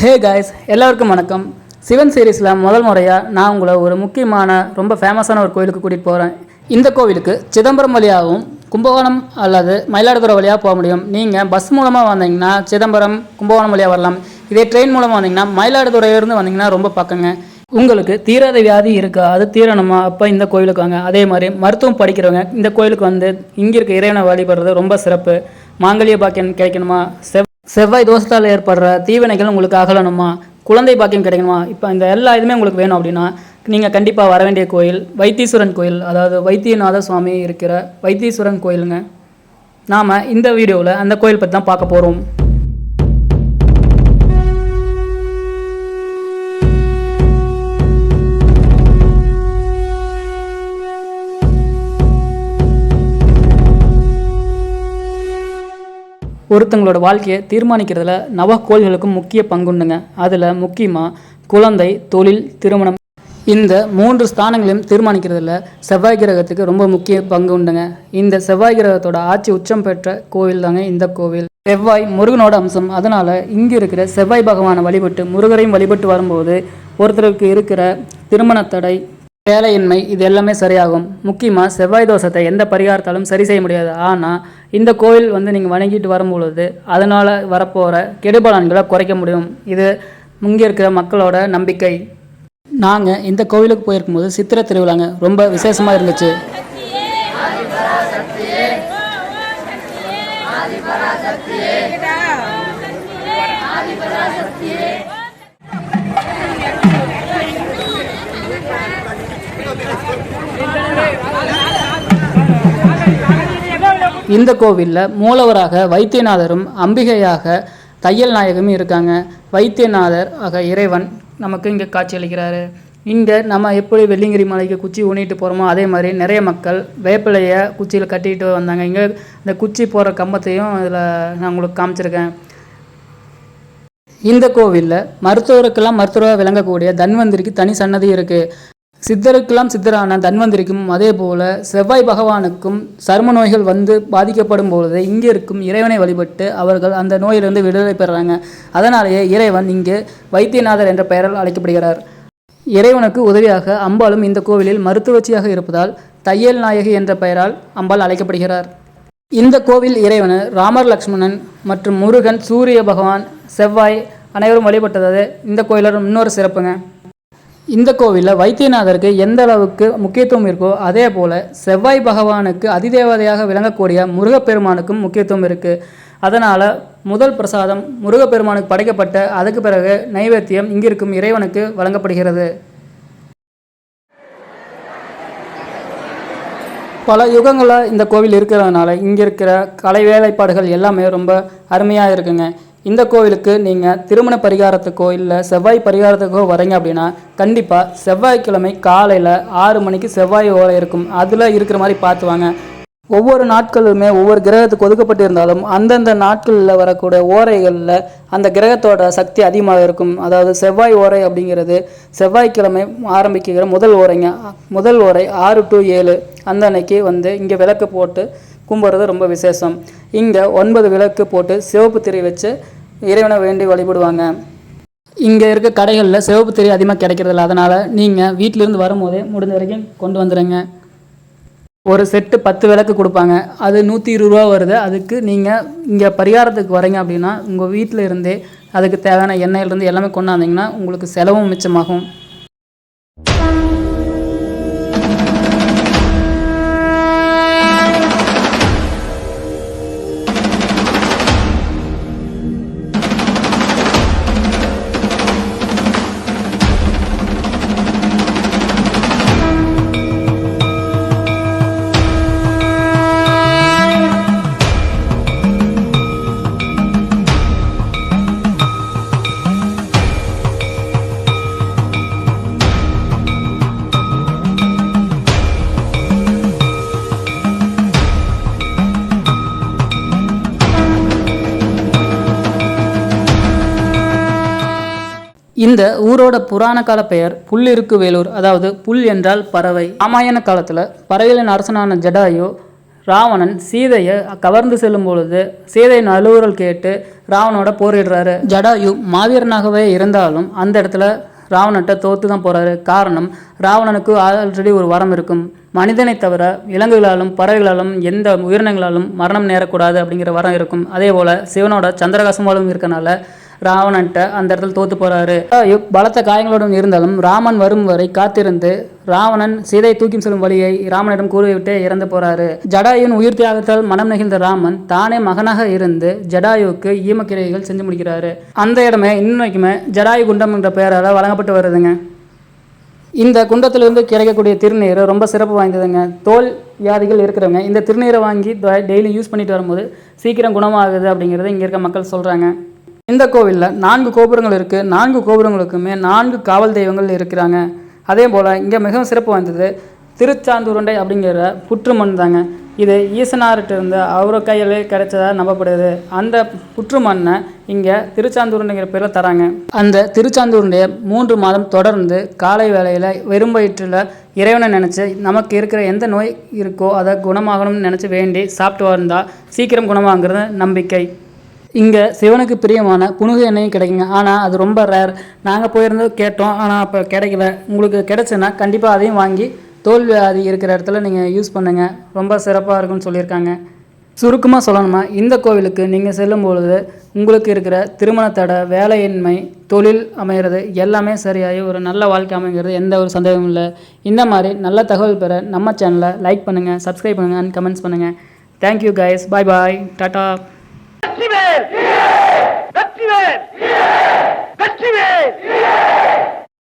Hey guys, எல்லாருக்கும் வணக்கம். சிவன் சீரீஸில் முதல் முறையாக நான் உங்களை ஒரு முக்கியமான ரொம்ப ஃபேமஸான ஒரு கோயிலுக்கு கூட்டிகிட்டு போகிறேன். இந்த கோவிலுக்கு சிதம்பரம் வழியாகவும் கும்பகோணம் அல்லது மயிலாடுதுறை வழியாக போக முடியும். நீங்கள் பஸ் மூலமாக வந்தீங்கன்னா சிதம்பரம் கும்பகோணம் வழியாக வரலாம். இதே ட்ரெயின் மூலமாக வந்தீங்கன்னா மயிலாடுதுறையிலிருந்து வந்தீங்கன்னா ரொம்ப பக்கங்க. உங்களுக்கு தீராத வியாதி இருக்கா, அது தீரணுமா, அப்போ இந்த கோயிலுக்கு வாங்க. அதே மாதிரி மருத்துவம் படிக்கிறவங்க இந்த கோயிலுக்கு வந்து இங்கே இருக்க இறைவனை வழிபடுறது ரொம்ப சிறப்பு. மாங்கல்ய பாக்கியம் கிடைக்கணுமா, செவ்வாய் தோஷத்தால் ஏற்படுற தீவினைகள் உங்களுக்கு அகலணுமா, குழந்தை பாக்கியம் கிடைக்கணுமா, இப்போ இந்த எல்லா இதுவுமே உங்களுக்கு வேணும் அப்படின்னா நீங்கள் கண்டிப்பாக வர வேண்டிய கோயில் வைத்தீஸ்வரன் கோயில். அதாவது வைத்தியநாத சுவாமி இருக்கிற வைத்தீஸ்வரன் கோயிலுங்க. நாம் இந்த வீடியோவில் அந்த கோயில் பற்றி தான் பார்க்க போகிறோம். ஒருத்தங்களோட வாழ்க்கையை தீர்மானிக்கிறதுல நவக்கோள்களுக்கும் முக்கிய பங்குண்டுங்க. அதில் முக்கியமாக குழந்தை, தொழில், திருமணம், இந்த 3 ஸ்தானங்களையும் தீர்மானிக்கிறதுல செவ்வாய் கிரகத்துக்கு ரொம்ப முக்கிய பங்கு உண்டுங்க. இந்த செவ்வாய் கிரகத்தோட ஆட்சி உச்சம் பெற்ற கோவில் தாங்க இந்த கோவில். செவ்வாய் முருகனோட அம்சம். அதனால் இங்கே இருக்கிற செவ்வாய் பகவானை வழிபட்டு முருகரையும் வழிபட்டு வரும்போது ஒருத்தருக்கு இருக்கிற திருமண தடை, வேலையின்மை, இது எல்லாமே சரியாகும். முக்கியமாக செவ்வாய் தோஷத்தை எந்த பரிகாரத்தாலும் சரி செய்ய முடியாது. ஆனால் இந்த கோவில் வந்து நீங்கள் வணங்கிட்டு வரும்பொழுது அதனால் வரப்போகிற கெடுபலன்களை குறைக்க முடியும். இது இங்கே இருக்கிற மக்களோட நம்பிக்கை. நாங்கள் இந்த கோவிலுக்கு போயிருக்கும்போது சித்திரை திருவிழாங்க ரொம்ப விசேஷமாக இருந்துச்சு. இந்த கோவிலில் மூலவராக வைத்தியநாதரும் அம்பிகையாக தையல் நாயகமும் இருக்காங்க. வைத்தியநாதர் ஆக இறைவன் நமக்கு இங்கே காட்சி அளிக்கிறாரு. இங்கே நம்ம எப்படி வெள்ளிங்கிரி மலைக்கு குச்சி ஊனிட்டு போகிறோமோ அதே மாதிரி நிறைய மக்கள் வேப்பிலையை குச்சியில் கட்டிக்கிட்டு வந்தாங்க. இங்கே இந்த குச்சி போகிற கம்பத்தையும் இதில் நான் உங்களுக்கு காமிச்சிருக்கேன். இந்த கோவிலில் மருத்துவருக்கெல்லாம் மருத்துவராக விளங்கக்கூடிய தன்வந்திரிக்கு தனி சன்னதி இருக்குது. சித்தருக்கெல்லாம் சித்தரான தன்வந்திரிக்கும் அதே போல் செவ்வாய் பகவானுக்கும் சர்ம நோய்கள் வந்து பாதிக்கப்படும் பொழுது இங்கே இருக்கும் இறைவனை வழிபட்டு அவர்கள் அந்த நோயிலிருந்து விடுதலை பெறுறாங்க. அதனாலேயே இறைவன் இங்கு வைத்தியநாதர் என்ற பெயரால் அழைக்கப்படுகிறார். இறைவனுக்கு உதவியாக அம்பாளும் இந்த கோவிலில் மருத்துவச்சியாக இருப்பதால் தையல் நாயகி என்ற பெயரால் அம்பாள் அழைக்கப்படுகிறார். இந்த கோவில் இறைவன் ராமர், லக்ஷ்மணன் மற்றும் முருகன், சூரிய பகவான், செவ்வாய் அனைவரும் வழிபட்டது இந்த கோயிலோட இன்னொரு சிறப்புங்க. இந்த கோவிலில் வைத்தியநாதருக்கு எந்த அளவுக்கு முக்கியத்துவம் இருக்கோ அதே போல் செவ்வாய் பகவானுக்கு அதிதேவதையாக விளங்கக்கூடிய முருகப்பெருமானுக்கும் முக்கியத்துவம் இருக்குது. அதனால் முதல் பிரசாதம் முருகப்பெருமானுக்கு படைக்கப்பட்ட அதுக்கு பிறகு நைவேத்தியம் இங்கிருக்கும் இறைவனுக்கு வழங்கப்படுகிறது. பல யுகங்களாக இந்த கோவில் இருக்கிறதுனால இங்கே இருக்கிற கலை வேலைப்பாடுகள் எல்லாமே ரொம்ப அருமையாக இருக்குங்க. இந்த கோவிலுக்கு நீங்கள் திருமண பரிகாரத்துக்கோ இல்லை செவ்வாய் பரிகாரத்துக்கோ வரீங்க அப்படின்னா கண்டிப்பாக செவ்வாய்க்கிழமை காலையில் 6 மணிக்கு செவ்வாய் ஓலை இருக்கும். அதில் இருக்கிற மாதிரி பார்த்துவாங்க. ஒவ்வொரு நாட்களுமே ஒவ்வொரு கிரகத்துக்கு ஒதுக்கப்பட்டு இருந்தாலும் அந்தந்த நாட்களில் வரக்கூடிய ஓரைகளில் அந்த கிரகத்தோட சக்தி அதிகமாக இருக்கும். அதாவது செவ்வாய் ஓரை அப்படிங்கிறது செவ்வாய்க்கிழமை ஆரம்பிக்கிற முதல் ஓரைங்க. முதல் ஓரை 6 to 7 அந்த அன்னைக்கு வந்து இங்கே விளக்கு போட்டு கும்பிட்றது ரொம்ப விசேஷம். இங்கே 9 விளக்கு போட்டு சிவப்பு திரி வச்சு இறைவனை வேண்டி வழிபடுவாங்க. இங்கே இருக்க கடைகளில் சிவப்பு திரி அதிகமாக கிடைக்கிறதில்ல. அதனால் நீங்கள் வீட்டிலேருந்து வரும்போதே முடிஞ்ச வரைக்கும் கொண்டு வந்துடுங்க. ஒரு செட்டு 10 விளக்கு கொடுப்பாங்க. அது 120 ரூபா வருது. அதுக்கு நீங்கள் இங்கே பரிகாரத்துக்கு வரீங்க அப்படின்னா உங்கள் வீட்டில் இருந்தே அதுக்கு தேவையான எண்ணெயிலிருந்து எல்லாமே கொண்டாந்தீங்கன்னா உங்களுக்கு செலவும் மிச்சமாகும். இந்த ஊரோட புராண கால பெயர் புல்லிருக்கு வேலூர். அதாவது புல் என்றால் பறவை. ராமாயண காலத்தில் பறவைகளின் அரசனான ஜடாயு ராவணன் சீதையை கவர்ந்து செல்லும் பொழுது சீதையின் அலுவல் கேட்டு ராவனோட போரிடுறாரு. ஜடாயு மாவீரனாகவே இருந்தாலும் அந்த இடத்துல ராவணன்ட்ட தோற்று தான் போகிறாரு. காரணம், ராவணனுக்கு ஆல்ரெடி ஒரு வரம் இருக்கும். மனிதனை தவிர விலங்குகளாலும் பறவைகளாலும் எந்த உயிரினங்களாலும் மரணம் நேரக்கூடாது அப்படிங்கிற வரம் இருக்கும். அதே போல் சிவனோட சந்திரகாசமாலும் இருக்கனால ராவணன்ட்ட அந்த இடத்துல தோற்று போகிறாரு. பலத்த காயங்களுடன் இருந்தாலும் ராமன் வரும் வரை காத்திருந்து ராவணன் சீதை தூக்கி செல்லும் வழியை ராமனிடம் கூறிவிட்டு இறந்து போறாரு. ஜடாயுவின் உயிர் தியாகத்தால் மனம் நெகிழ்ந்த ராமன் தானே மகனாக இருந்து ஜடாயுவுக்கு ஈமக்கிரைகள் செஞ்சு முடிக்கிறாரு. அந்த இடமே இன்னைக்குமே ஜடாயு குண்டம் என்ற பெயரால் வழங்கப்பட்டு வருதுங்க. இந்த குண்டத்திலிருந்து கிடைக்கக்கூடிய திருநீர் ரொம்ப சிறப்பு வாய்ந்ததுங்க. தோல் வியாதிகள் இருக்கிறவங்க இந்த திருநீரை வாங்கி டெய்லி யூஸ் பண்ணிட்டு வரும்போது சீக்கிரம் குணமாகுது அப்படிங்கிறத இங்கே இருக்க மக்கள் சொல்கிறாங்க. இந்த கோவிலில் 4 கோபுரங்கள் இருக்குது. 4 கோபுரங்களுக்குமே 4 காவல் தெய்வங்கள் இருக்கிறாங்க. அதே போல் இங்கே மிகவும் சிறப்பு வாய்ந்தது திருச்சாந்தூருண்டை அப்படிங்கிற புற்று மண் தாங்க. இது ஈசனார்கிட்ட இருந்து அவர் கையிலே கிடைச்சதாக நம்பப்படுது. அந்த புற்று மண்ணை இங்கே திருச்சாந்தூருண்டைங்கிற பேரில் தராங்க. அந்த திருச்சாந்தூருண்டையை 3 மாதம் தொடர்ந்து காலை வேளையில் வெறும் வயிற்றில் இறைவனை நினச்சி நமக்கு இருக்கிற எந்த நோய் இருக்கோ அதை குணமாகணும்னு நினச்சி வேண்டி சாப்பிட்டு வந்தால் சீக்கிரம் குணமாகிறது நம்பிக்கை. இங்கே சிவனுக்கு பிரியமான புனுகு எண்ணெயும் கிடைக்குங்க. ஆனால் அது ரொம்ப ரேர். நாங்கள் போயிருந்து கேட்டோம், ஆனால் அப்போ கிடைக்கல. உங்களுக்கு கிடைச்சுன்னா கண்டிப்பாக அதையும் வாங்கி தோல் வியாதி இருக்கிற இடத்துல நீங்கள் யூஸ் பண்ணுங்கள். ரொம்ப சிறப்பாக இருக்குன்னு சொல்லியிருக்காங்க. சுருக்கமாக சொல்லணுமா, இந்த கோவிலுக்கு நீங்கள் செல்லும் பொழுது உங்களுக்கு இருக்கிற திருமண தடை, வேலையின்மை, தொழில் அமைகிறது எல்லாமே சரியாகி ஒரு நல்ல வாழ்க்கை அமைங்கிறது எந்த ஒரு சந்தேகமும் இல்லை. இந்த மாதிரி நல்ல தகவல் பெற நம்ம சேனலை லைக் பண்ணுங்கள், சப்ஸ்கிரைப் பண்ணுங்கள் அண்ட் கமெண்ட்ஸ் பண்ணுங்கள். தேங்க்யூ கைஸ், பாய் பாய், டாட்டா. வெற்றிவேல் வெற்றிவேல் வெற்றிவேல்.